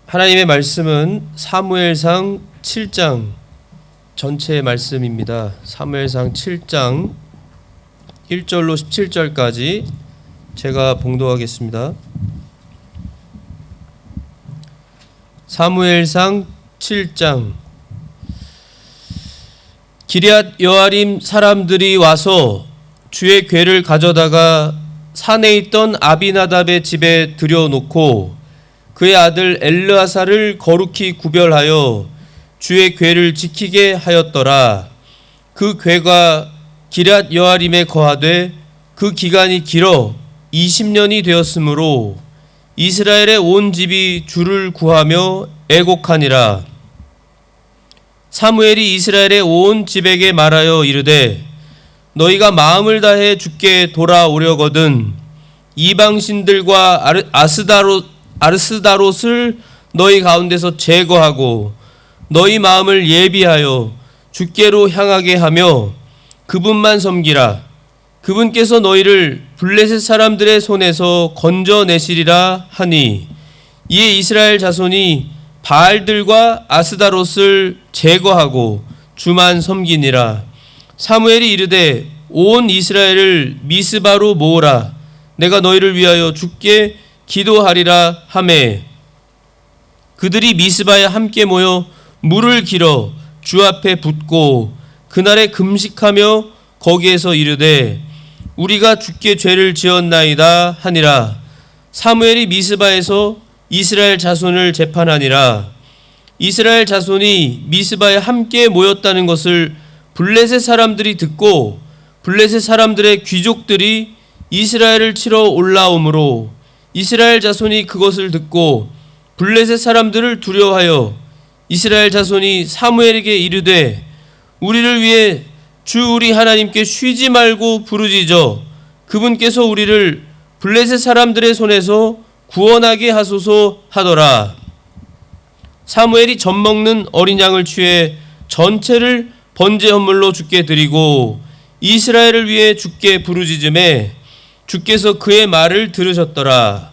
하나님의 말씀은 사무엘상 7장 전체의 말씀입니다. 사무엘상 7장 1절로 17절까지 제가 봉독하겠습니다. 사무엘상 7장. 기럇 여아림 사람들이 와서 주의 궤를 가져다가 산에 있던 아비나답의 집에 들여놓고 그의 아들 엘르아사를 거룩히 구별하여 주의 궤를 지키게 하였더라. 그 궤가 기럇 여아림에 거하되 그 기간이 길어 20년이 되었으므로 이스라엘의 온 집이 주를 구하며 애곡하니라. 사무엘이 이스라엘의 온 집에게 말하여 이르되 너희가 마음을 다해 주께 돌아오려거든 이방신들과 아스다롯을 너희 가운데서 제거하고 너희 마음을 예비하여 주께로 향하게 하며 그분만 섬기라. 그분께서 너희를 블레셋 사람들의 손에서 건져내시리라 하니 이에 이스라엘 자손이 바알들과 아스다롯을 제거하고 주만 섬기니라. 사무엘이 이르되 온 이스라엘을 미스바로 모으라. 내가 너희를 위하여 주께 기도하리라 하매 그들이 미스바에 함께 모여 물을 길어 주 앞에 붓고 그날에 금식하며 거기에서 이르되 우리가 주께 죄를 지었나이다 하니라. 사무엘이 미스바에서 이스라엘 자손을 재판하니라. 이스라엘 자손이 미스바에 함께 모였다는 것을 블레셋 사람들이 듣고 블레셋 사람들의 귀족들이 이스라엘을 치러 올라오므로 이스라엘 자손이 그것을 듣고 블레셋 사람들을 두려워하여 이스라엘 자손이 사무엘에게 이르되 우리를 위해 주 우리 하나님께 쉬지 말고 부르짖어 그분께서 우리를 블레셋 사람들의 손에서 구원하게 하소서 하더라. 사무엘이 젖 먹는 어린 양을 취해 전체를 번제 헌물로 주께 드리고 이스라엘을 위해 주께 부르짖음에 주께서 그의 말을 들으셨더라.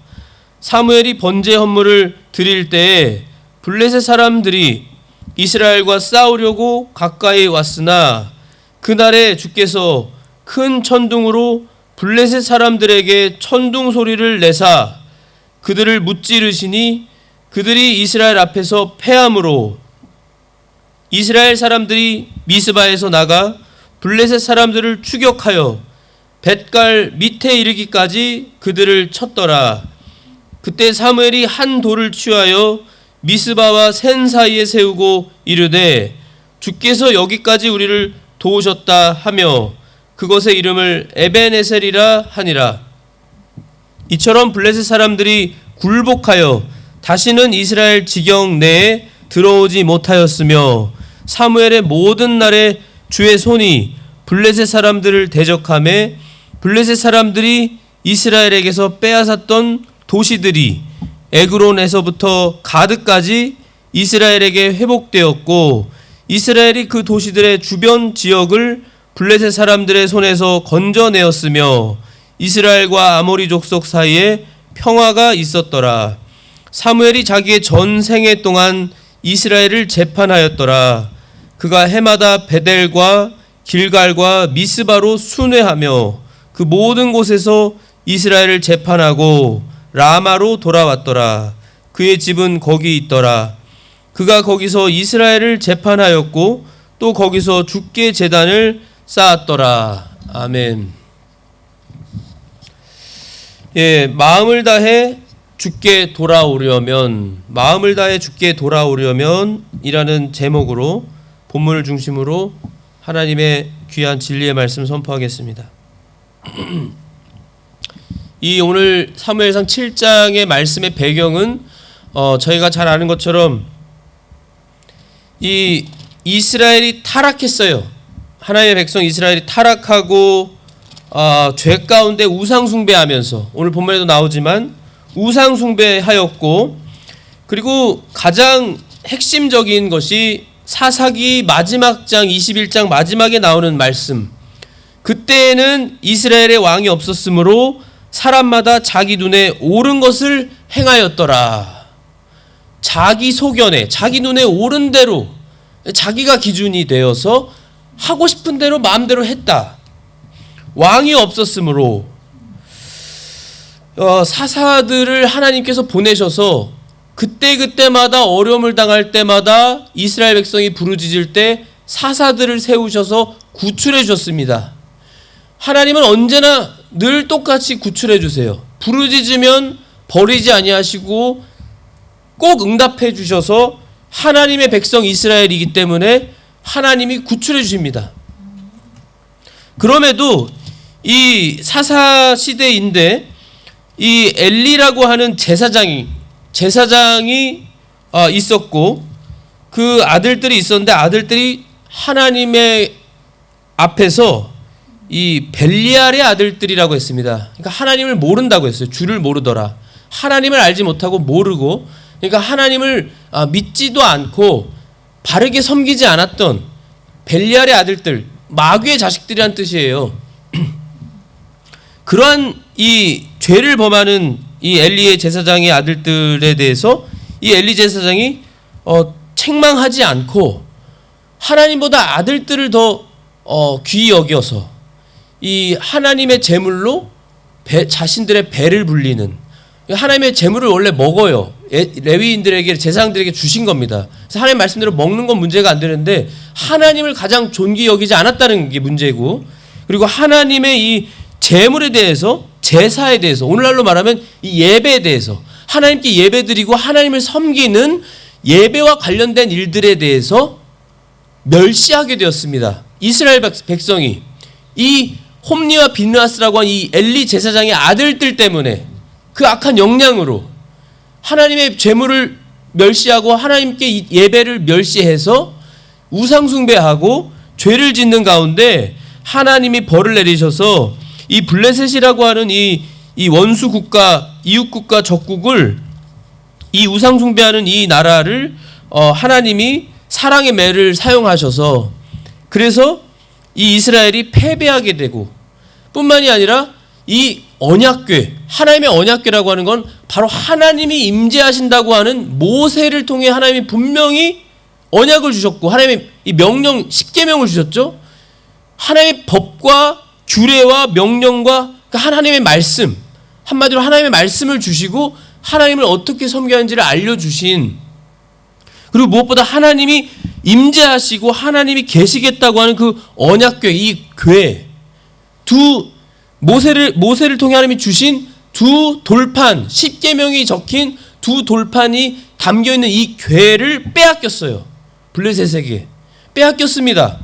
사무엘이 번제 헌물을 드릴 때에 블레셋 사람들이 이스라엘과 싸우려고 가까이 왔으나 그날에 주께서 큰 천둥으로 블레셋 사람들에게 천둥 소리를 내사 그들을 무찌르시니 그들이 이스라엘 앞에서 패함으로 이스라엘 사람들이 미스바에서 나가 블레셋 사람들을 추격하여 벳갈 밑에 이르기까지 그들을 쳤더라. 그때 사무엘이 한 돌을 취하여 미스바와 센 사이에 세우고 이르되 주께서 여기까지 우리를 도우셨다 하며 그것의 이름을 에벤에셀이라 하니라. 이처럼 블레셋 사람들이 굴복하여 다시는 이스라엘 지경 내에 들어오지 못하였으며 사무엘의 모든 날에 주의 손이 블레셋 사람들을 대적하매 블레셋 사람들이 이스라엘에게서 빼앗았던 도시들이 에그론에서부터 가드까지 이스라엘에게 회복되었고 이스라엘이 그 도시들의 주변 지역을 블레셋 사람들의 손에서 건져내었으며 이스라엘과 아모리 족속 사이에 평화가 있었더라. 사무엘이 자기의 전생애 동안 이스라엘을 재판하였더라. 그가 해마다 베델과 길갈과 미스바로 순회하며 그 모든 곳에서 이스라엘을 재판하고 라마로 돌아왔더라. 그의 집은 거기 있더라. 그가 거기서 이스라엘을 재판하였고 또 거기서 주께 제단을 쌓았더라. 아멘. 마음을 다해 주께 돌아오려면 이라는 제목으로 본문을 중심으로 하나님의 귀한 진리의 말씀 선포하겠습니다. 이 오늘 사무엘상 7장의 말씀의 배경은 저희가 잘 아는 것처럼 이 이스라엘이 타락했어요. 하나님의 백성 이스라엘이 타락하고 죄 가운데 우상 숭배하면서 오늘 본문에도 나오지만 우상 숭배하였고 그리고 가장 핵심적인 것이 사사기 마지막 장 21장 마지막에 나오는 말씀. 그때에는 이스라엘의 왕이 없었으므로 사람마다 자기 눈에 옳은 것을 행하였더라. 자기 소견에, 자기 눈에 옳은 대로, 자기가 기준이 되어서 하고 싶은 대로 마음대로 했다. 왕이 없었으므로 사사들을 하나님께서 보내셔서 그때그때마다 어려움을 당할 때마다 이스라엘 백성이 부르짖을 때 사사들을 세우셔서 구출해 주셨습니다. 하나님은 언제나 늘 똑같이 구출해 주세요. 부르짖으면 버리지 아니하시고 꼭 응답해 주셔서 하나님의 백성 이스라엘이기 때문에 하나님이 구출해 주십니다. 그럼에도 이 사사 시대인데 이 엘리라고 하는 제사장이 있었고 그 아들들이 있었는데 아들들이 하나님의 앞에서 이 벨리알의 아들들이라고 했습니다. 그러니까 하나님을 모른다고 했어요. 주를 모르더라. 하나님을 알지 못하고 모르고, 그러니까 하나님을 믿지도 않고 바르게 섬기지 않았던 벨리알의 아들들, 마귀의 자식들이란 뜻이에요. 그러한 이 죄를 범하는 이 엘리의 제사장의 아들들에 대해서 이 엘리 제사장이 책망하지 않고 하나님보다 아들들을 더 귀히 여겨서 이 하나님의 제물로 자신들의 배를 불리는, 하나님의 제물을 원래 먹어요. 레위인들에게, 제사장들에게 주신 겁니다. 그래서 하나님 말씀대로 먹는 건 문제가 안 되는데 하나님을 가장 존귀 여기지 않았다는 게 문제고, 그리고 하나님의 이 제물에 대해서, 제사에 대해서, 오늘날로 말하면 이 예배에 대해서, 하나님께 예배드리고 하나님을 섬기는 예배와 관련된 일들에 대해서 멸시하게 되었습니다. 이스라엘 백성이 이 홈리와 빈느하스라고 한 이 엘리 제사장의 아들들 때문에, 그 악한 역량으로 하나님의 제물을 멸시하고 하나님께 예배를 멸시해서 우상 숭배하고 죄를 짓는 가운데 하나님이 벌을 내리셔서 이 블레셋이라고 하는 이 원수 국가, 이웃 국가, 적국을, 이 우상 숭배하는 이 나라를 하나님이 사랑의 매를 사용하셔서, 그래서 이 이스라엘이 패배하게 되고, 뿐만이 아니라 이 언약궤, 하나님의 언약궤라고 하는 건 바로 하나님이 임재하신다고 하는 모세를 통해 하나님이 분명히 언약을 주셨고, 하나님의 이 명령, 십계명을 주셨죠. 하나님의 법과 규례와 명령과 하나님의 말씀, 한마디로 하나님의 말씀을 주시고 하나님을 어떻게 섬겨야 하는지를 알려주신, 그리고 무엇보다 하나님이 임재하시고 하나님이 계시겠다고 하는 그 언약궤, 이 궤, 모세를 통해 하나님이 주신 두 돌판, 십계명이 적힌 두 돌판이 담겨있는 이 궤를 빼앗겼어요. 블레셋에게 빼앗겼습니다.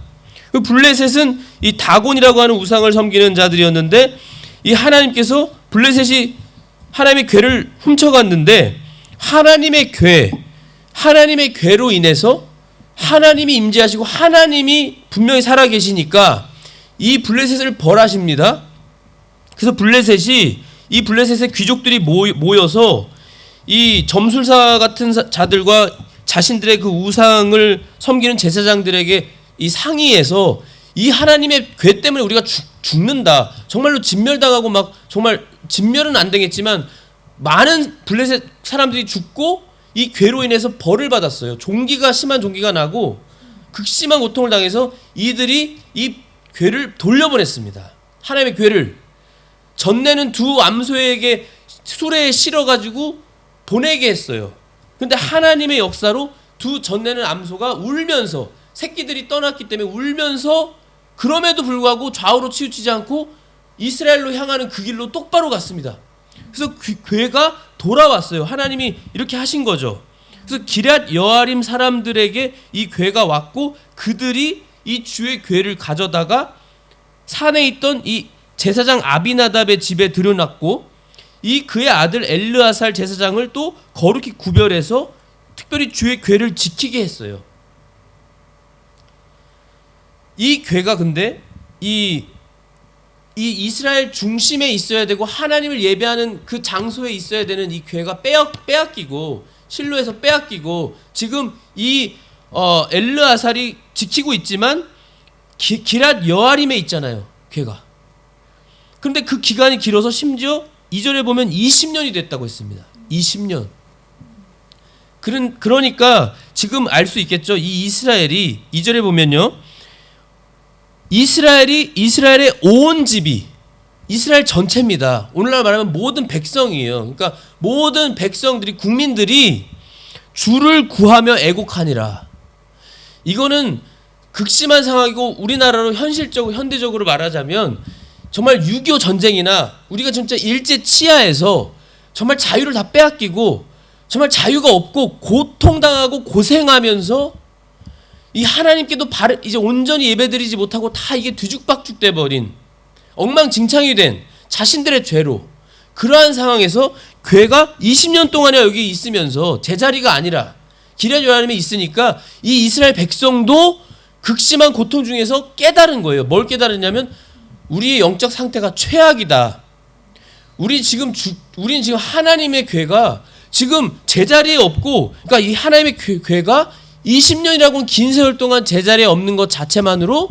그 블레셋은 이 다곤이라고 하는 우상을 섬기는 자들이었는데, 이 하나님께서 블레셋이 하나님의 궤를 훔쳐갔는데, 하나님의 궤로 인해서 하나님이 임재하시고 하나님이 분명히 살아계시니까 이 블레셋을 벌하십니다. 그래서 이 블레셋의 귀족들이 모여서 이 점술사 같은 자들과 자신들의 그 우상을 섬기는 제사장들에게 이 상의해서, 이 하나님의 궤 때문에 우리가 죽는다, 정말로 진멸당하고, 막 정말 진멸은 안 되겠지만 많은 블레셋 사람들이 죽고 이 궤로 인해서 벌을 받았어요. 심한 종기가 나고 극심한 고통을 당해서 이들이 이 궤를 돌려보냈습니다. 하나님의 궤를 전내는 두 암소에게 수레에 실어가지고 보내게 했어요. 근데 하나님의 역사로 두 전내는 암소가 울면서, 새끼들이 떠났기 때문에 울면서, 그럼에도 불구하고 좌우로 치우치지 않고 이스라엘로 향하는 그 길로 똑바로 갔습니다. 그래서 궤가 돌아왔어요. 하나님이 이렇게 하신 거죠. 그래서 기럇 여아림 사람들에게 이 궤가 왔고, 그들이 이 주의 궤를 가져다가 산에 있던 이 제사장 아비나답의 집에 들여놨고, 이 그의 아들 엘르아살 제사장을 또 거룩히 구별해서 특별히 주의 궤를 지키게 했어요. 이 궤가 근데 이 이스라엘 중심에 있어야 되고 하나님을 예배하는 그 장소에 있어야 되는 이 궤가 빼앗기고, 실로에서 빼앗기고, 지금 이 엘르아살이 지키고 있지만 기럇 여아림에 있잖아요, 궤가. 그런데 그 기간이 길어서 심지어 2절에 보면 20년이 됐다고 했습니다. 20년. 그러니까 지금 알 수 있겠죠. 이 이스라엘이 2절에 보면요. 이스라엘의 온 집이 이스라엘 전체입니다. 오늘날 말하면 모든 백성이에요. 그러니까 모든 백성들이 국민들이 주를 구하며 애곡하니라. 이거는 극심한 상황이고 우리나라로 현대적으로 말하자면 정말 6.25 전쟁이나 우리가 진짜 일제 치하에서 정말 자유를 다 빼앗기고 정말 자유가 없고 고통당하고 고생하면서 이 하나님께도 이제 온전히 예배드리지 못하고 다 이게 뒤죽박죽 돼버린 엉망진창이 된 자신들의 죄로 그러한 상황에서 괴가 20년 동안에 여기 있으면서 제자리가 아니라 기럇 여리고에 있으니까 이 이스라엘 백성도 극심한 고통 중에서 깨달은 거예요. 뭘 깨달았냐면 우리의 영적 상태가 최악이다. 우리는 지금 하나님의 괴가 지금 제자리에 없고, 그러니까 이 하나님의 괴가 20년이라고는 긴 세월 동안 제자리에 없는 것 자체만으로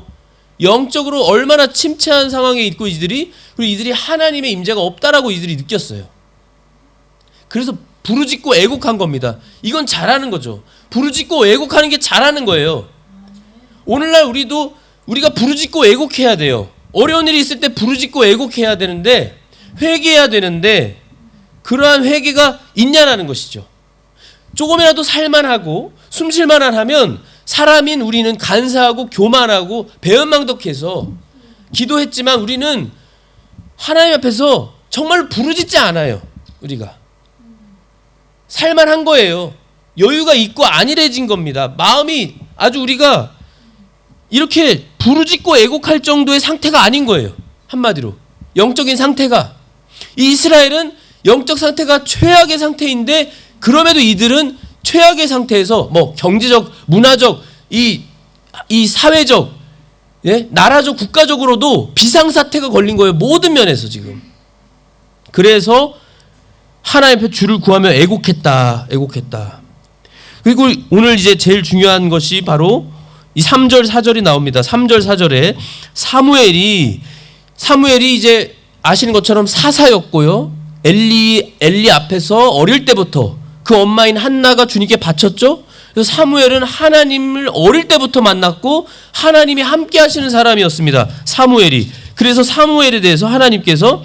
영적으로 얼마나 침체한 상황에 있고 그리고 이들이 하나님의 임재가 없다라고 이들이 느꼈어요. 그래서 부르짖고 애곡한 겁니다. 이건 잘하는 거죠. 부르짖고 애곡하는 게 잘하는 거예요. 오늘날 우리가 부르짖고 애곡해야 돼요. 어려운 일이 있을 때 부르짖고 애곡해야 되는데 회개해야 되는데 그러한 회개가 있냐라는 것이죠. 조금이라도 살만하고 숨쉴만한 하면 사람인 우리는 간사하고 교만하고 배은망덕해서 기도했지만 우리는 하나님 앞에서 정말 부르짖지 않아요. 우리가 살만한 거예요. 여유가 있고 안일해진 겁니다. 마음이 아주 우리가 이렇게 부르짖고 애곡할 정도의 상태가 아닌 거예요. 한마디로 영적인 상태가. 이 이스라엘은 영적 상태가 최악의 상태인데 그럼에도 이들은 최악의 상태에서 뭐 경제적, 문화적, 이 사회적, 나라적, 국가적으로도 비상사태가 걸린 거예요. 모든 면에서 지금. 그래서 하나님 앞에 주를 구하며 애곡했다. 그리고 오늘 이제 제일 중요한 것이 바로 이 3절 4절이 나옵니다. 3절 4절에 사무엘이 이제 아시는 것처럼 사사였고요. 엘리 앞에서 어릴 때부터 그 엄마인 한나가 주님께 바쳤죠. 그래서 사무엘은 하나님을 어릴 때부터 만났고 하나님이 함께 하시는 사람이었습니다. 사무엘이. 그래서 사무엘에 대해서 하나님께서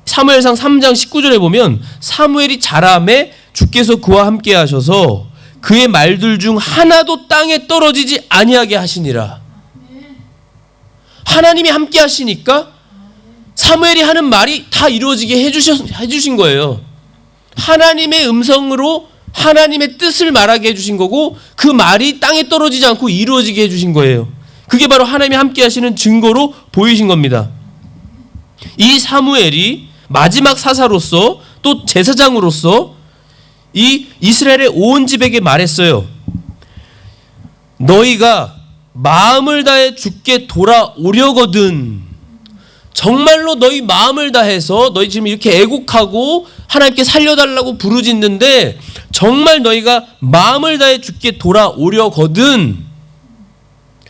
사무엘상 3장 19절에 보면 사무엘이 자라매 주께서 그와 함께 하셔서 그의 말들 중 하나도 땅에 떨어지지 아니하게 하시니라. 하나님이 함께 하시니까 사무엘이 하는 말이 다 이루어지게 해주신 거예요. 하나님의 음성으로 하나님의 뜻을 말하게 해주신 거고 그 말이 땅에 떨어지지 않고 이루어지게 해주신 거예요. 그게 바로 하나님이 함께 하시는 증거로 보이신 겁니다. 이 사무엘이 마지막 사사로서 또 제사장으로서 이 이스라엘의 온 집에게 말했어요. 너희가 마음을 다해 주께 돌아오려거든. 정말로 너희 마음을 다해서 너희 지금 이렇게 애곡하고 하나님께 살려달라고 부르짖는데 정말 너희가 마음을 다해 주께 돌아오려거든.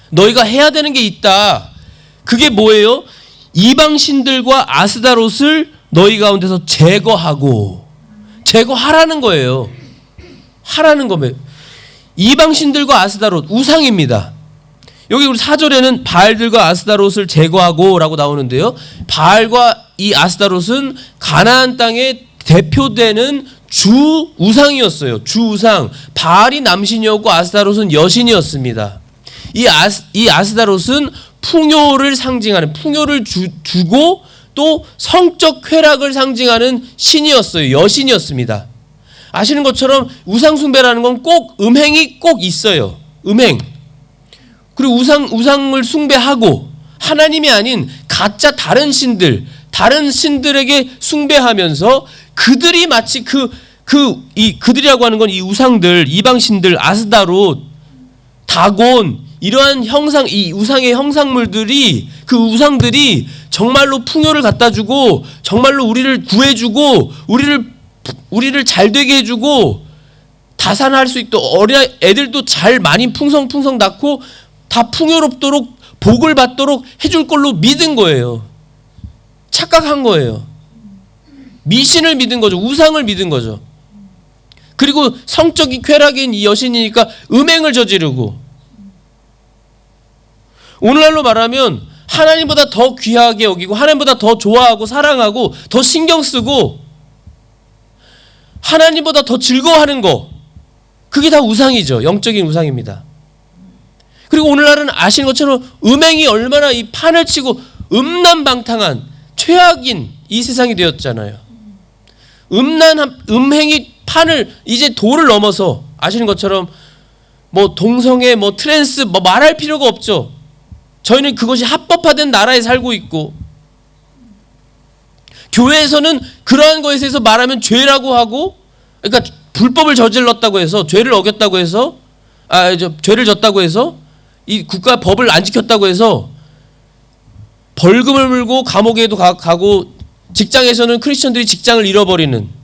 너희가 해야 되는 게 있다. 그게 뭐예요? 이방신들과 아스다롯을 너희 가운데서 제거하라는 거예요. 하라는 거예요. 이방신들과 아스다롯 우상입니다. 여기 우리 4절에는 바알들과 아스다롯을 제거하고 라고 나오는데요. 바알과 이 아스다롯은 가나안 땅의 대표되는 주 우상이었어요. 주 우상. 바알이 남신이었고 아스다롯은 여신이었습니다. 이 아스다롯은 풍요를 상징하는, 풍요를 주고 또 성적 쾌락을 상징하는 신이었어요. 여신이었습니다. 아시는 것처럼 우상숭배라는 건 꼭 음행이 꼭 있어요. 음행. 그리고 우상을 숭배하고 하나님이 아닌 가짜 다른 신들에게 숭배하면서 그들이 마치 그들이라고 하는 건 이 우상들, 이방신들, 아스다롯, 다곤, 이러한 이 우상의 형상물들이, 그 우상들이 정말로 풍요를 갖다 주고 정말로 우리를 구해주고 우리를 잘 되게 해주고 다산할 수 있도록 어린 애들도 잘 많이 풍성풍성 낳고 다 풍요롭도록 복을 받도록 해줄 걸로 믿은 거예요. 착각한 거예요. 미신을 믿은 거죠. 우상을 믿은 거죠. 그리고 성적인 쾌락인 이 여신이니까 음행을 저지르고, 오늘날로 말하면 하나님보다 더 귀하게 여기고 하나님보다 더 좋아하고 사랑하고 더 신경 쓰고 하나님보다 더 즐거워하는 거, 그게 다 우상이죠. 영적인 우상입니다. 그리고 오늘날은 아시는 것처럼 음행이 얼마나 이 판을 치고 음란방탕한 최악인 이 세상이 되었잖아요. 음행이 판을 이제 도를 넘어서 아시는 것처럼 뭐 동성애, 뭐 트랜스, 뭐 말할 필요가 없죠. 저희는 그것이 합법화된 나라에 살고 있고, 교회에서는 그러한 것에 대해서 말하면 죄라고 하고, 그러니까 불법을 저질렀다고 해서, 죄를 어겼다고 해서, 죄를 졌다고 해서, 이 국가 법을 안 지켰다고 해서 벌금을 물고 감옥에도 가고, 직장에서는 크리스천들이 직장을 잃어버리는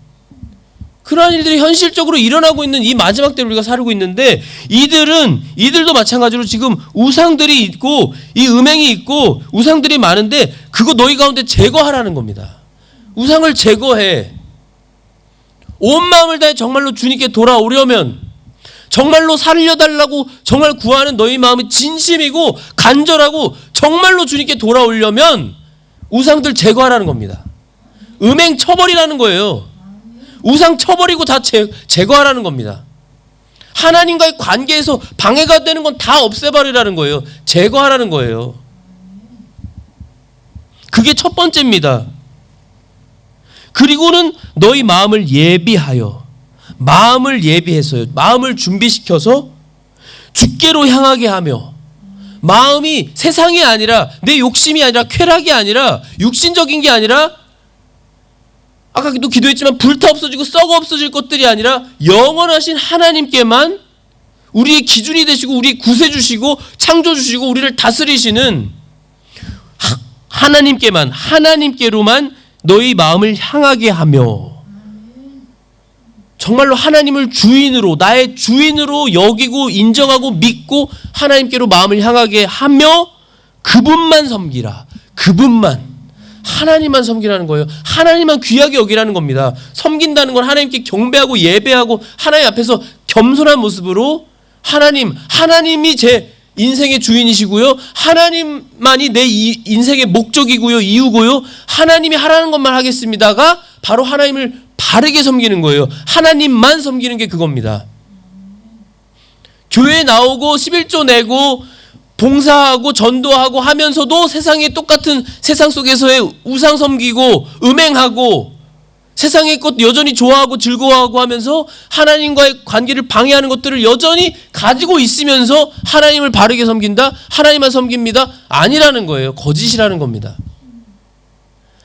그러한 일들이 현실적으로 일어나고 있는 이 마지막 때를 우리가 살고 있는데, 이들도 마찬가지로 지금 우상들이 있고 이 음행이 있고 우상들이 많은데 그거 너희 가운데 제거하라는 겁니다. 우상을 제거해. 온 마음을 다해 정말로 주님께 돌아오려면, 정말로 살려달라고 정말 구하는 너희 마음이 진심이고 간절하고 정말로 주님께 돌아오려면 우상들 제거하라는 겁니다. 음행 쳐버리라는 거예요. 우상 쳐버리고 다 제거하라는 겁니다. 하나님과의 관계에서 방해가 되는 건 다 없애버리라는 거예요. 제거하라는 거예요. 그게 첫 번째입니다. 그리고는 너희 마음을 예비하여, 마음을 예비해서요, 마음을 준비시켜서 주께로 향하게 하며, 마음이 세상이 아니라, 내 욕심이 아니라, 쾌락이 아니라, 육신적인 게 아니라, 아까도 기도했지만 불타 없어지고 썩어 없어질 것들이 아니라 영원하신 하나님께만 우리의 기준이 되시고 우리 구세 주시고 창조 주시고 우리를 다스리시는 하나님께만, 하나님께로만 너희 마음을 향하게 하며, 정말로 하나님을 주인으로, 나의 주인으로 여기고 인정하고 믿고 하나님께로 마음을 향하게 하며 그분만 섬기라. 그분만, 하나님만 섬기라는 거예요. 하나님만 귀하게 여기라는 겁니다. 섬긴다는 건 하나님께 경배하고 예배하고 하나님 앞에서 겸손한 모습으로 하나님이 제 인생의 주인이시고요, 하나님만이 내 인생의 목적이고요, 이유고요, 하나님이 하라는 것만 하겠습니다가 바로 하나님을 바르게 섬기는 거예요. 하나님만 섬기는 게 그겁니다. 교회에 나오고 11조 내고 봉사하고 전도하고 하면서도 세상에 똑같은 세상 속에서의 우상 섬기고 음행하고 세상의 것 여전히 좋아하고 즐거워하고 하면서 하나님과의 관계를 방해하는 것들을 여전히 가지고 있으면서 하나님을 바르게 섬긴다, 하나님만 섬깁니다, 아니라는 거예요. 거짓이라는 겁니다.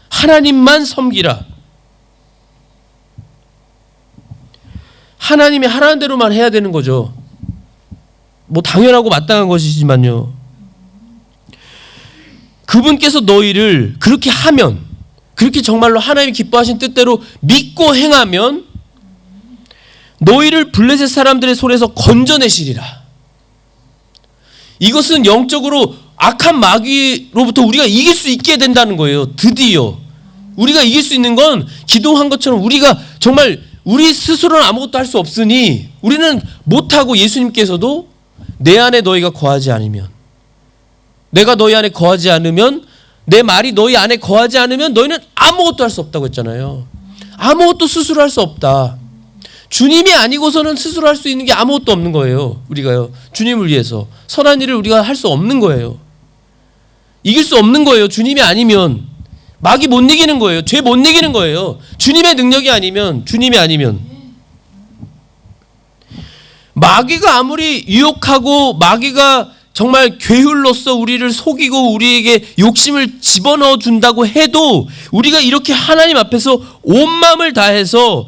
하나님만 섬기라. 하나님이 하라는 대로만 해야 되는 거죠. 뭐 당연하고 마땅한 것이지만요, 그분께서 너희를 그렇게 하면, 그렇게 정말로 하나님이 기뻐하신 뜻대로 믿고 행하면 너희를 블레셋 사람들의 손에서 건져내시리라. 이것은 영적으로 악한 마귀로부터 우리가 이길 수 있게 된다는 거예요. 드디어 우리가 이길 수 있는 건 기도한 것처럼 우리가 정말 우리 스스로는 아무것도 할 수 없으니 우리는 못하고, 예수님께서도 내 안에 너희가 거하지 않으면, 내가 너희 안에 거하지 않으면, 내 말이 너희 안에 거하지 않으면 너희는 아무것도 할 수 없다고 했잖아요. 아무것도 스스로 할 수 없다. 주님이 아니고서는 스스로 할 수 있는 게 아무것도 없는 거예요. 우리가요, 주님을 위해서 선한 일을 우리가 할 수 없는 거예요. 이길 수 없는 거예요. 주님이 아니면 마귀 못 이기는 거예요. 죄 못 이기는 거예요. 주님의 능력이 아니면, 주님이 아니면. 마귀가 아무리 유혹하고 마귀가 정말 괴율로서 우리를 속이고 우리에게 욕심을 집어넣어 준다고 해도 우리가 이렇게 하나님 앞에서 온 마음을 다해서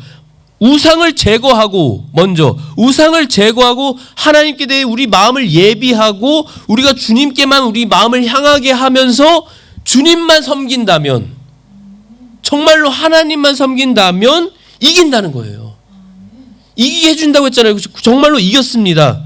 우상을 제거하고, 먼저 우상을 제거하고 하나님께 대해 우리 마음을 예비하고 우리가 주님께만 우리 마음을 향하게 하면서 주님만 섬긴다면, 정말로 하나님만 섬긴다면 이긴다는 거예요. 이기게 해준다고 했잖아요. 정말로 이겼습니다.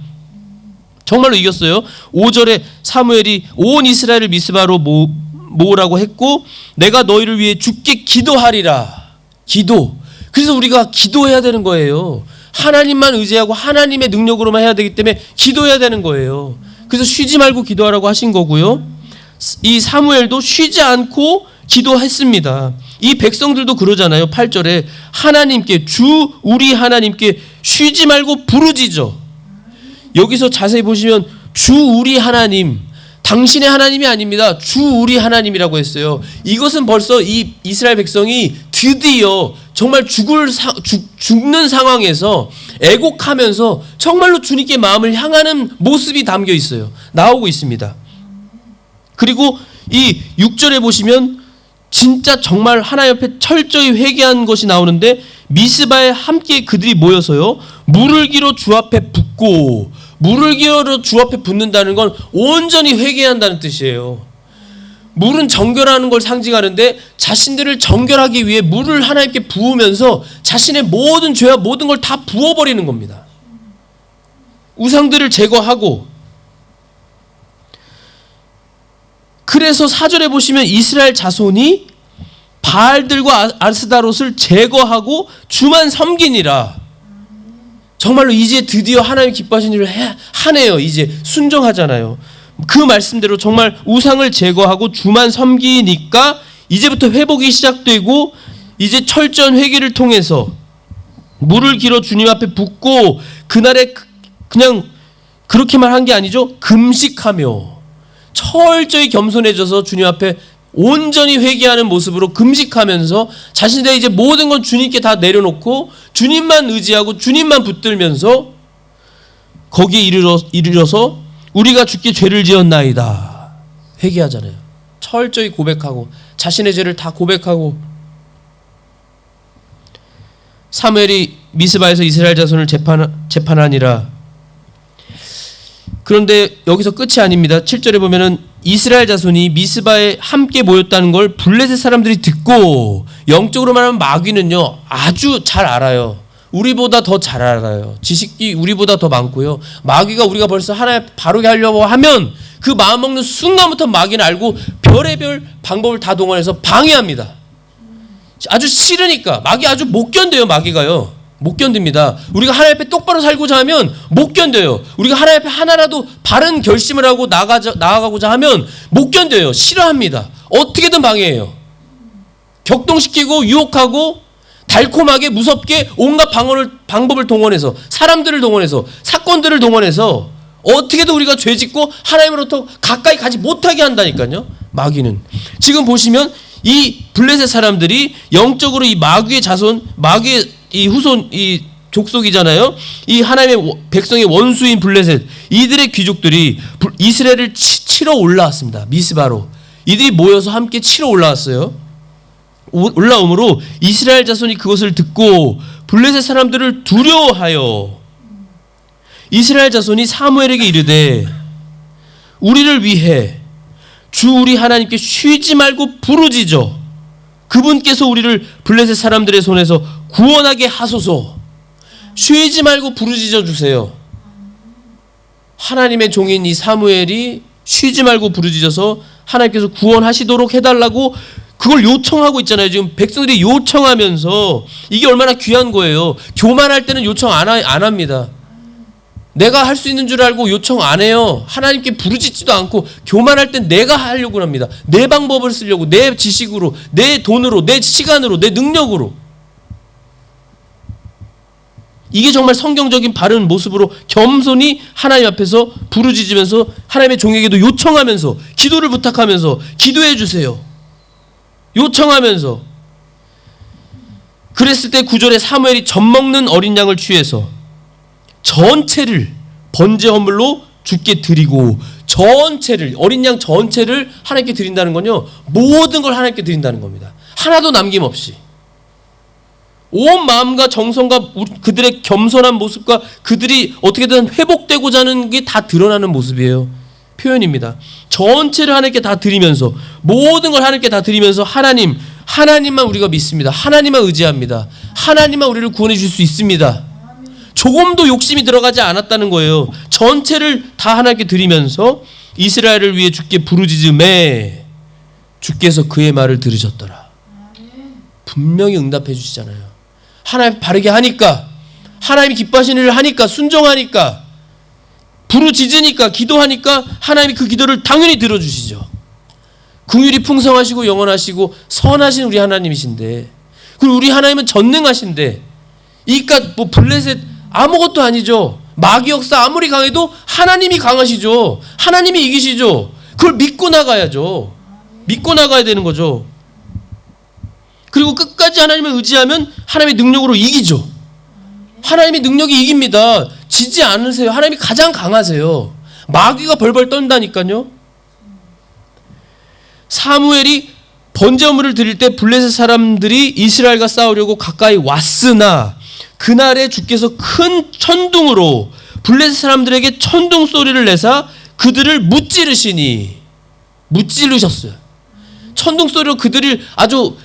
정말로 이겼어요. 5절에 사무엘이 온 이스라엘을 미스바로 모으라고 했고, 내가 너희를 위해 주께 기도하리라. 기도. 그래서 우리가 기도해야 되는 거예요. 하나님만 의지하고 하나님의 능력으로만 해야 되기 때문에 기도해야 되는 거예요. 그래서 쉬지 말고 기도하라고 하신 거고요. 이 사무엘도 쉬지 않고 기도했습니다. 이 백성들도 그러잖아요. 8절에 하나님께, 주 우리 하나님께 쉬지 말고 부르짖어. 여기서 자세히 보시면 주 우리 하나님, 당신의 하나님이 아닙니다. 주 우리 하나님이라고 했어요. 이것은 벌써 이 이스라엘 백성이 드디어 정말 죽는 상황에서 애곡하면서 정말로 주님께 마음을 향하는 모습이 담겨 있어요. 나오고 있습니다. 그리고 이 6절에 보시면 진짜 정말 하나님 앞에 철저히 회개한 것이 나오는데 미스바에 함께 그들이 모여서요 물을 기로 주 앞에 붓고, 물을 기로 주 앞에 붓는다는 건 온전히 회개한다는 뜻이에요. 물은 정결하는 걸 상징하는데 자신들을 정결하기 위해 물을 하나님께 부으면서 자신의 모든 죄와 모든 걸 다 부어버리는 겁니다. 우상들을 제거하고. 그래서 4절에 보시면 이스라엘 자손이 바알들과 아스다롯을 제거하고 주만 섬기니라. 정말로 이제 드디어 하나님 기뻐하신 일을 하네요. 이제 순종하잖아요. 그 말씀대로 정말 우상을 제거하고 주만 섬기니까 이제부터 회복이 시작되고, 이제 철저한 회개를 통해서 물을 길어 주님 앞에 붓고, 그날에 그냥 그렇게만 한 게 아니죠. 금식하며 철저히 겸손해져서 주님 앞에 온전히 회개하는 모습으로 금식하면서 자신들의 이제 모든 건 주님께 다 내려놓고 주님만 의지하고 주님만 붙들면서 거기에 이르러서 우리가 주께 죄를 지었나이다 회개하잖아요. 철저히 고백하고 자신의 죄를 다 고백하고. 사무엘이 미스바에서 이스라엘 자손을 재판하니라. 그런데 여기서 끝이 아닙니다. 7절에 보면은 이스라엘 자손이 미스바에 함께 모였다는 걸 블레셋 사람들이 듣고, 영적으로 말하면 마귀는요 아주 잘 알아요. 우리보다 더 잘 알아요. 지식이 우리보다 더 많고요. 마귀가 우리가 벌써 하나님 바르게 하려고 하면 그 마음 먹는 순간부터 마귀는 알고 별의별 방법을 다 동원해서 방해합니다. 아주 싫으니까. 마귀 아주 못 견뎌요. 마귀가요 못 견딥니다. 우리가 하나님 앞에 똑바로 살고자 하면 못 견뎌요. 우리가 하나님 앞에 하나라도 바른 결심을 하고 나아가고자 하면 못 견뎌요. 싫어합니다. 어떻게든 방해해요. 격동시키고 유혹하고 달콤하게 무섭게 온갖 방법을 동원해서, 사람들을 동원해서, 사건들을 동원해서 어떻게든 우리가 죄짓고 하나님으로부터 가까이 가지 못하게 한다니까요. 마귀는. 지금 보시면 이 블레셋 사람들이 영적으로 이 마귀의 자손, 마귀의 이 후손, 이 족속이잖아요. 이 하나님의 백성의 원수인 블레셋, 이들의 귀족들이 이스라엘을 치러 올라왔습니다. 미스바로 이들이 모여서 함께 치러 올라왔어요. 올라오므로 이스라엘 자손이 그것을 듣고 블레셋 사람들을 두려워하여 이스라엘 자손이 사무엘에게 이르되 우리를 위해 주 우리 하나님께 쉬지 말고 부르짖어 그분께서 우리를 블레셋 사람들의 손에서 구원하게 하소서. 쉬지 말고 부르짖어 주세요. 하나님의 종인 이 사무엘이 쉬지 말고 부르짖어서 하나님께서 구원하시도록 해달라고 그걸 요청하고 있잖아요. 지금 백성들이 요청하면서, 이게 얼마나 귀한 거예요. 교만할 때는 요청 안 합니다. 내가 할 수 있는 줄 알고 요청 안 해요. 하나님께 부르짖지도 않고 교만할 땐 내가 하려고 합니다. 내 방법을 쓰려고, 내 지식으로, 내 돈으로, 내 시간으로, 내 능력으로. 이게 정말 성경적인 바른 모습으로 겸손히 하나님 앞에서 부르짖으면서 하나님의 종에게도 요청하면서 기도를 부탁하면서 기도해 주세요. 요청하면서. 그랬을 때 9절에 사무엘이 젖먹는 어린 양을 취해서 전체를 번제 헌물로 주께 드리고, 전체를, 어린 양 전체를 하나님께 드린다는 건요 모든 걸 하나님께 드린다는 겁니다. 하나도 남김없이 온 마음과 정성과 그들의 겸손한 모습과 그들이 어떻게든 회복되고자 하는 게 다 드러나는 모습이에요. 표현입니다. 전체를 하나님께 다 드리면서, 모든 걸 하나님께 다 드리면서 하나님만 우리가 믿습니다. 하나님만 의지합니다. 하나님만 우리를 구원해 주실 수 있습니다. 조금도 욕심이 들어가지 않았다는 거예요. 전체를 다 하나님께 드리면서 이스라엘을 위해 주께 부르짖음에 주께서 그의 말을 들으셨더라. 분명히 응답해 주시잖아요. 하나님 바르게 하니까 하나님이 기뻐하시는 일을 하니까, 순종하니까, 부르짖으니까, 기도하니까 하나님이 그 기도를 당연히 들어주시죠. 긍휼이 풍성하시고 영원하시고 선하신 우리 하나님이신데, 그리고 우리 하나님은 전능하신데, 이깟 뭐 블레셋 아무것도 아니죠. 마귀 역사 아무리 강해도 하나님이 강하시죠. 하나님이 이기시죠. 그걸 믿고 나가야죠. 믿고 나가야 되는 거죠. 그리고 끝까지 하나님을 의지하면 하나님의 능력으로 이기죠. 하나님의 능력이 이깁니다. 지지 않으세요. 하나님이 가장 강하세요. 마귀가 벌벌 떤다니까요. 사무엘이 번제물을 드릴 때 블레셋 사람들이 이스라엘과 싸우려고 가까이 왔으나 그날에 주께서 큰 천둥으로 블레셋 사람들에게 천둥 소리를 내사 그들을 무찌르셨어요. 천둥 소리로 그들을 아주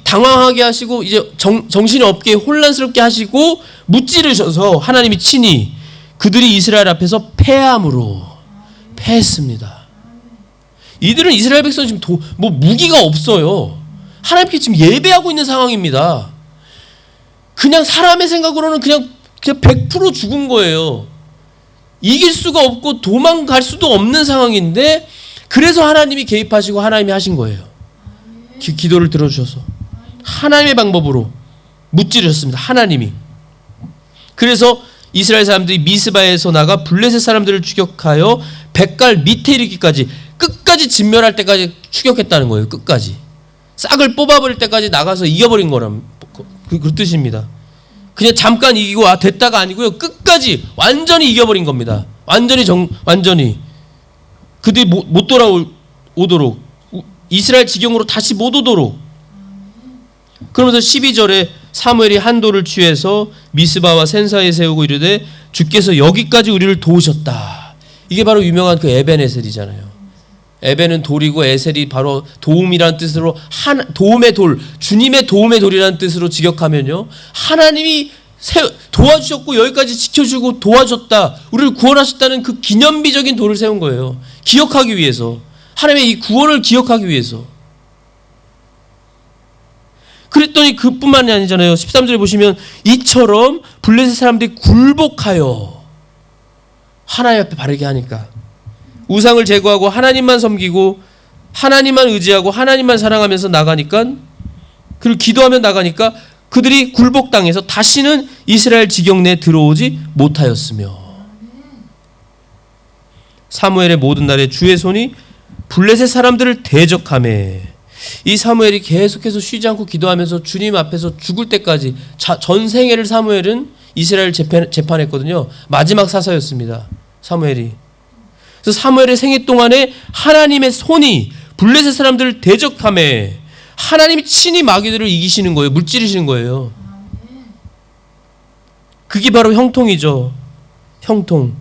당황하게 하시고 이제 정신이 없게 혼란스럽게 하시고 무찌르셔서 하나님이 친히 그들이 이스라엘 앞에서 패했습니다. 이들은 이스라엘 백성 지금 무기가 없어요. 하나님께 지금 예배하고 있는 상황입니다. 그냥 사람의 생각으로는 그냥 100% 죽은 거예요. 이길 수가 없고 도망갈 수도 없는 상황인데, 그래서 하나님이 개입하시고 하나님이 하신 거예요. 기도를 들어주셔서 하나님의 방법으로 무찌르셨습니다. 하나님이. 그래서 이스라엘 사람들이 미스바에서 나가 블레셋 사람들을 추격하여 뱃갈 밑에 이르기까지, 끝까지 진멸할 때까지 추격했다는 거예요. 끝까지 싹을 뽑아버릴 때까지 나가서 이겨버린 거란 그 뜻입니다. 그냥 잠깐 이기고 됐다가 아니고요. 끝까지 완전히 이겨버린 겁니다. 완전히 그들이 못 돌아오도록, 이스라엘 지경으로 다시 못 오도록. 그러면서 12절에 사무엘이 한 돌을 취해서 미스바와 센사에 세우고 이르되 주께서 여기까지 우리를 도우셨다. 이게 바로 유명한 그 에벤에셀이잖아요. 에벤은 돌이고 에셀이 바로 도움이라는 뜻으로, 도움의 돌, 주님의 도움의 돌이라는 뜻으로 직역하면요, 하나님이 도와주셨고 여기까지 지켜주고 도와줬다, 우리를 구원하셨다는 그 기념비적인 돌을 세운 거예요. 기억하기 위해서, 하나님의 이 구원을 기억하기 위해서. 그랬더니 그뿐만이 아니잖아요. 13절에 보시면 이처럼 블레셋 사람들이 굴복하여 하나님 앞에 바르게 하니까, 우상을 제거하고 하나님만 섬기고 하나님만 의지하고 하나님만 사랑하면서 나가니까, 그리고 기도하며 나가니까 그들이 굴복당해서 다시는 이스라엘 지경 내에 들어오지 못하였으며, 사무엘의 모든 날에 주의 손이 블레셋 사람들을 대적하매, 이 사무엘이 계속해서 쉬지 않고 기도하면서 주님 앞에서 죽을 때까지, 전생애를 사무엘은 이스라엘 재판했거든요. 마지막 사사였습니다, 사무엘이. 그래서 사무엘의 생애 동안에 하나님의 손이 블레셋 사람들을 대적하매 하나님이 친히 마귀들을 이기시는 거예요. 물찌르시는 거예요. 그게 바로 형통이죠. 형통.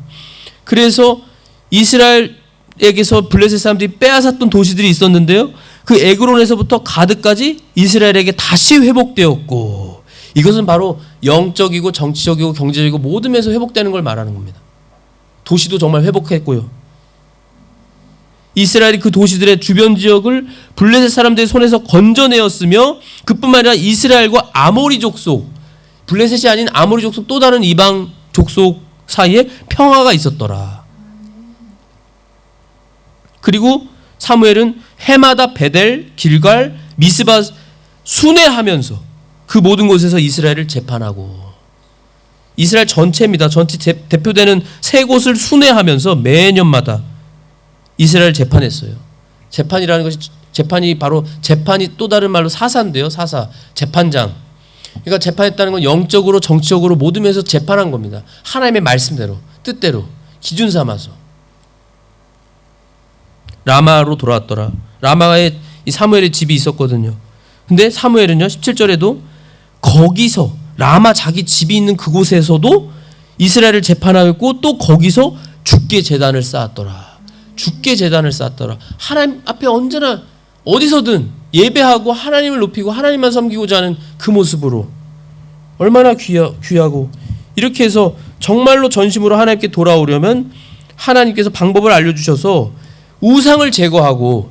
그래서 이스라엘에게서 블레셋 사람들이 빼앗았던 도시들이 있었는데요, 그 에그론에서부터 가드까지 이스라엘에게 다시 회복되었고, 이것은 바로 영적이고 정치적이고 경제적이고 모든 면에서 회복되는 걸 말하는 겁니다. 도시도 정말 회복했고요. 이스라엘이 그 도시들의 주변 지역을 블레셋 사람들의 손에서 건져내었으며, 그뿐만 아니라 이스라엘과 아모리 족속, 블레셋이 아닌 아모리 족속 또 다른 이방 족속 사이에 평화가 있었더라. 그리고 사무엘은 해마다 베델, 길갈, 미스바 순회하면서 그 모든 곳에서 이스라엘을 재판하고, 이스라엘 전체입니다. 전체 대표되는 세 곳을 순회하면서 매년마다 이스라엘 재판했어요. 재판이라는 것이, 재판이 또 다른 말로 사사인데요. 사사, 재판장. 그러니까 재판했다는 건 영적으로 정치적으로 모든 면에서 재판한 겁니다. 하나님의 말씀대로, 뜻대로, 기준 삼아서. 라마로 돌아왔더라. 라마에 이 사무엘의 집이 있었거든요. 근데 사무엘은요, 17절에도 거기서, 라마 자기 집이 있는 그곳에서도 이스라엘을 재판하였고, 또 거기서 주께 제단을 쌓았더라. 주께 제단을 쌓았더라. 하나님 앞에 언제나 어디서든 예배하고 하나님을 높이고 하나님만 섬기고자 하는 그 모습으로, 얼마나 귀하고, 이렇게 해서 정말로 전심으로 하나님께 돌아오려면 하나님께서 방법을 알려주셔서 우상을 제거하고,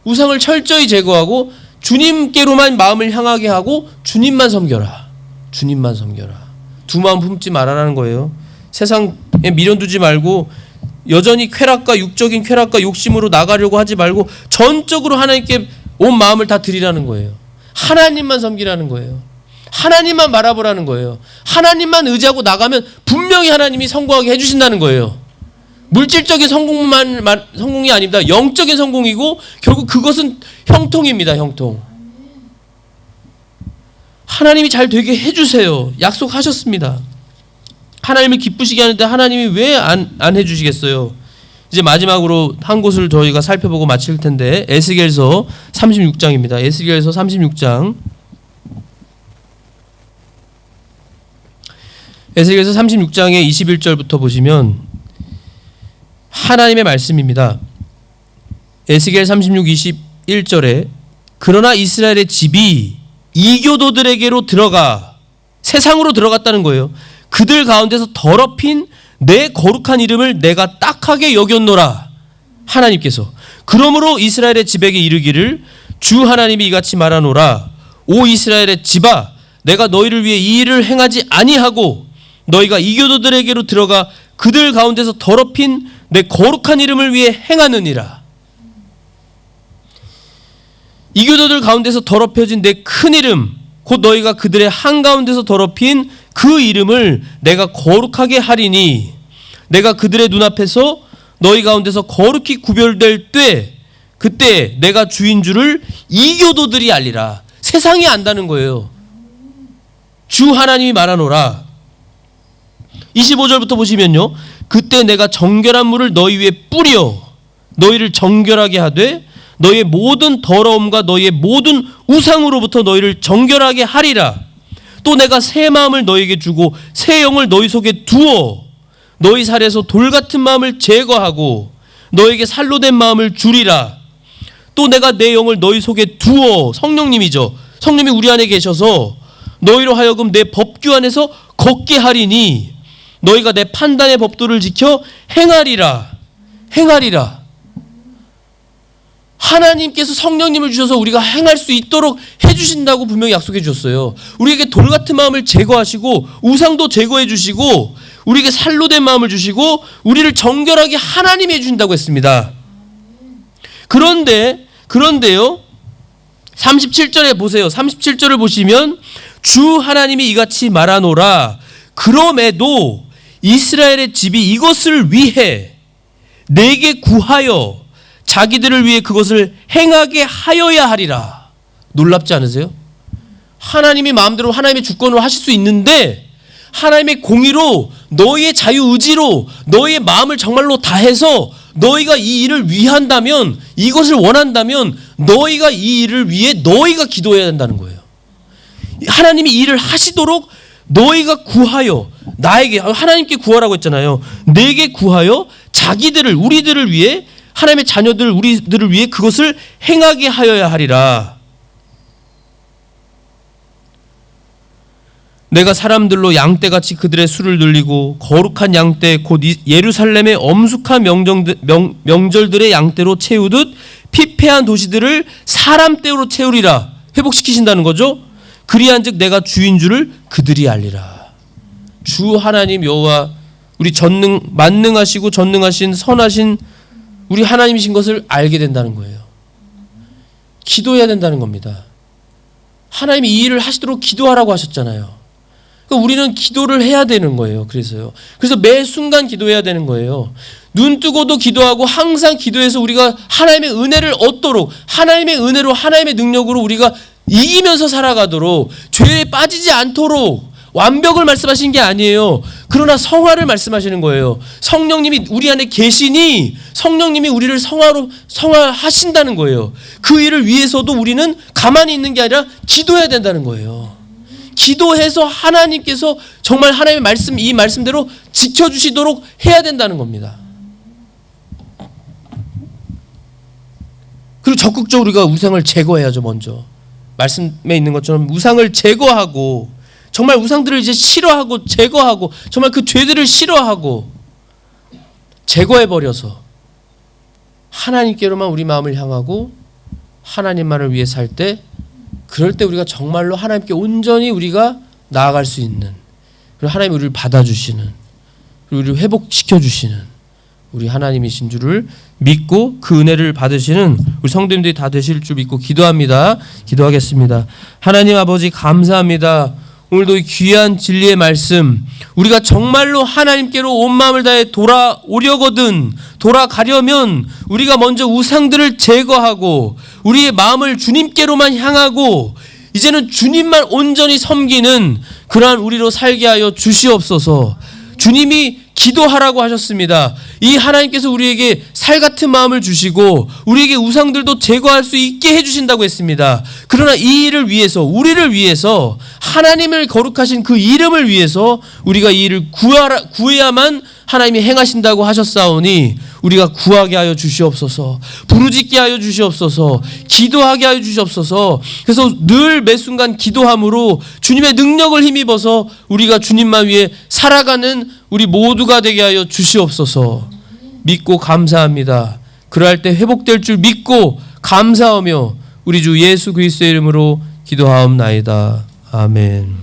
우상을 철저히 제거하고 주님께로만 마음을 향하게 하고 주님만 섬겨라. 주님만 섬겨라. 두 마음 품지 말아라는 거예요. 세상에 미련 두지 말고 여전히 쾌락과 육적인 쾌락과 욕심으로 나가려고 하지 말고 전적으로 하나님께 온 마음을 다 드리라는 거예요. 하나님만 섬기라는 거예요. 하나님만 바라보라는 거예요. 하나님만 의지하고 나가면 분명히 하나님이 성공하게 해주신다는 거예요. 물질적인 성공이 아닙니다. 영적인 성공이고 결국 그것은 형통입니다. 형통. 하나님이 잘 되게 해주세요. 약속하셨습니다. 하나님을 기쁘시게 하는데 하나님이 왜 안 해주시겠어요? 이제 마지막으로 한 곳을 저희가 살펴보고 마칠 텐데 에스겔서 36장입니다. 에스겔서 36장. 에스겔서 36장의 21절부터 보시면 하나님의 말씀입니다. 에스겔 36, 21절에 그러나 이스라엘의 집이 이교도들에게로 들어가 세상으로 들어갔다는 거예요. 그들 가운데서 더럽힌 내 거룩한 이름을 내가 딱하게 여겼노라. 하나님께서 그러므로 이스라엘의 집에게 이르기를 주 하나님이 이같이 말하노라. 오 이스라엘의 집아 내가 너희를 위해 이 일을 행하지 아니하고 너희가 이교도들에게로 들어가 그들 가운데서 더럽힌 내 거룩한 이름을 위해 행하느니라. 이교도들 가운데서 더럽혀진 내 큰 이름 곧 너희가 그들의 한가운데서 더럽힌 그 이름을 내가 거룩하게 하리니 내가 그들의 눈앞에서 너희 가운데서 거룩히 구별될 때 그때 내가 주인 줄을 이교도들이 알리라. 세상이 안다는 거예요. 주 하나님이 말하노라. 25절부터 보시면요. 그때 내가 정결한 물을 너희 위에 뿌려 너희를 정결하게 하되 너희의 모든 더러움과 너희의 모든 우상으로부터 너희를 정결하게 하리라. 또 내가 새 마음을 너희에게 주고 새 영을 너희 속에 두어 너희 살에서 돌 같은 마음을 제거하고 너희에게 살로 된 마음을 주리라. 또 내가 내 영을 너희 속에 두어 성령님이죠. 성령이 우리 안에 계셔서 너희로 하여금 내 법규 안에서 걷게 하리니 너희가 내 판단의 법도를 지켜 행하리라. 행하리라. 하나님께서 성령님을 주셔서 우리가 행할 수 있도록 해주신다고 분명히 약속해 주셨어요. 우리에게 돌 같은 마음을 제거하시고 우상도 제거해 주시고 우리에게 살로 된 마음을 주시고 우리를 정결하게 하나님이 해주신다고 했습니다. 그런데요 37절에 보세요. 37절을 보시면 주 하나님이 이같이 말하노라. 그럼에도 이스라엘의 집이 이것을 위해 내게 구하여 자기들을 위해 그것을 행하게 하여야 하리라. 놀랍지 않으세요? 하나님이 마음대로 하나님의 주권으로 하실 수 있는데 하나님의 공의로 너희의 자유의지로 너희의 마음을 정말로 다해서 너희가 이 일을 위한다면 이것을 원한다면 너희가 이 일을 위해 너희가 기도해야 한다는 거예요. 하나님이 이 일을 하시도록 너희가 구하여 나에게 하나님께 구하라고 했잖아요. 내게 구하여 자기들을 우리들을 위해 하나님의 자녀들 우리들을 위해 그것을 행하게 하여야 하리라. 내가 사람들로 양떼같이 그들의 수를 늘리고 거룩한 양떼 곧 예루살렘의 엄숙한 명절들의 양떼로 채우듯 피폐한 도시들을 사람 떼로 채우리라. 회복시키신다는 거죠. 그리한즉 내가 주인 줄을 그들이 알리라. 주 하나님 여호와 우리 만능하시고 전능하신 선하신 우리 하나님이신 것을 알게 된다는 거예요. 기도해야 된다는 겁니다. 하나님이 이 일을 하시도록 기도하라고 하셨잖아요. 그러니까 우리는 기도를 해야 되는 거예요. 그래서 매 순간 기도해야 되는 거예요. 눈 뜨고도 기도하고 항상 기도해서 우리가 하나님의 은혜를 얻도록 하나님의 은혜로 하나님의 능력으로 우리가 이기면서 살아가도록 죄에 빠지지 않도록 완벽을 말씀하신 게 아니에요. 그러나 성화를 말씀하시는 거예요. 성령님이 우리 안에 계시니 성령님이 우리를 성화하신다는 거예요. 그 일을 위해서도 우리는 가만히 있는 게 아니라 기도해야 된다는 거예요. 기도해서 하나님께서 정말 하나님의 말씀 이 말씀대로 지켜주시도록 해야 된다는 겁니다. 그리고 적극적으로 우리가 우상을 제거해야죠. 먼저 말씀에 있는 것처럼 우상을 제거하고 정말 우상들을 이제 싫어하고 제거하고 정말 그 죄들을 싫어하고 제거해버려서 하나님께로만 우리 마음을 향하고 하나님만을 위해 살 때 그럴 때 우리가 정말로 하나님께 온전히 우리가 나아갈 수 있는 그리고 하나님이 우리를 받아주시는, 그리고 우리를 회복시켜주시는 우리 하나님이신 줄을 믿고 그 은혜를 받으시는 우리 성도님들이 다 되실 줄 믿고 기도합니다. 기도하겠습니다. 하나님 아버지 감사합니다. 오늘도 이 귀한 진리의 말씀, 우리가 정말로 하나님께로 온 마음을 다해 돌아가려면 우리가 먼저 우상들을 제거하고 우리의 마음을 주님께로만 향하고 이제는 주님만 온전히 섬기는 그러한 우리로 살게 하여 주시옵소서. 주님이 기도하라고 하셨습니다. 이 하나님께서 우리에게 살 같은 마음을 주시고 우리에게 우상들도 제거할 수 있게 해주신다고 했습니다. 그러나 이 일을 위해서, 우리를 위해서, 하나님을 거룩하신 그 이름을 위해서 우리가 이 일을 구해야만 하나님이 행하신다고 하셨사오니 우리가 구하게 하여 주시옵소서, 부르짖게 하여 주시옵소서, 기도하게 하여 주시옵소서. 그래서 늘 매순간 기도함으로 주님의 능력을 힘입어서 우리가 주님만 위해 살아가는 우리 모두가 되게 하여 주시옵소서. 믿고 감사합니다. 그럴 때 회복될 줄 믿고 감사하며 우리 주 예수 그리스도의 이름으로 기도하옵나이다. 아멘.